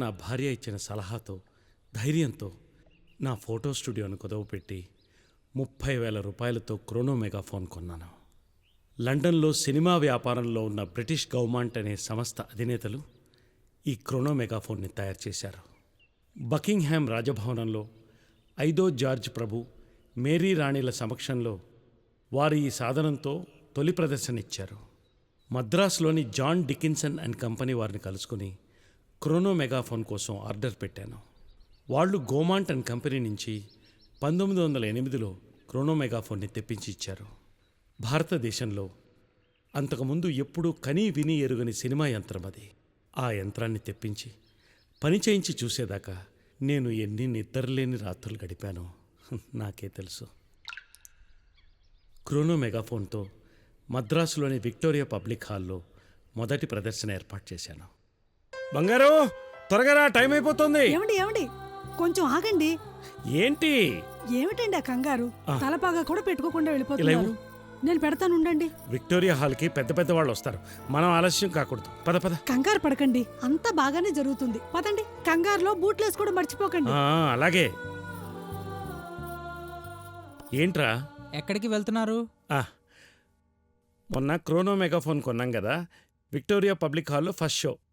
నా భార్య ఇచ్చిన సలహాతో ధైర్యంతో నా ఫోటో స్టూడియోను కుదవపెట్టి 30,000 రూపాయలతో క్రోనో మెగాఫోన్ కొన్నాను. లండన్లో సినిమా వ్యాపారంలో ఉన్న బ్రిటిష్ గవర్నమెంట్ అనే సంస్థ అధినేతలు ఈ క్రోనో మెగాఫోన్ని తయారు చేశారు. బకింగ్హామ్ రాజభవనంలో 5వ జార్జ్ ప్రభు, మేరీ రాణిల సమక్షంలో వారు ఈ సాధనంతో తొలి ప్రదర్శన ఇచ్చారు. మద్రాసులోని జాన్ డికిన్సన్ అండ్ కంపెనీ వారిని కలుసుకుని క్రోనో మెగాఫోన్ కోసం ఆర్డర్ పెట్టాను. వాళ్ళు గోమాంట్ అండ్ కంపెనీ నుంచి 1908లో క్రోనో మెగాఫోన్ని తెప్పించి ఇచ్చారు. భారతదేశంలో అంతకుముందు ఎప్పుడూ కనీ విని ఎరుగని సినిమా యంత్రం అది. ఆ యంత్రాన్ని తెప్పించి పని చేయించి చూసేదాకా నేను ఎన్ని నిద్రలేని రాత్రులు గడిపానో నాకే తెలుసు. క్రోనో మెగాఫోన్తో మద్రాసులోని విక్టోరియా పబ్లిక్ హాల్లో మొదటి ప్రదర్శన ఏర్పాటు చేశాను. బంగారు, త్వరగా రా, టైం అయిపోతుంది. ఏమండి కొంచెం ఆగండి. ఏంటి ఏమిటండి ఆ కంగారు? తలపాగా కూడా పెట్టుకోకుండా ఇలా వెళ్ళిపోతున్నారు. ఇవ్వు. నేను పెడతాను, ఉండండి. విక్టోరియా హాల్కి పెద్ద పెద్ద వాళ్ళు వస్తారు, మనం ఆలస్యం కాకూడదు. పద పద. కంగారు పడకండి, అంతా బాగానే జరుగుతుంది. పదండి. కంగారులో బూట్లేసి కూడా మర్చిపోకండి. అలాగే. ఏంట్రా? ఎక్కడికి వెళ్తున్నారు? మొన్న క్రోనో మెగాఫోన్ కొన్నాం కదా, విక్టోరియా పబ్లిక్ హాల్లో ఫస్ట్ షో.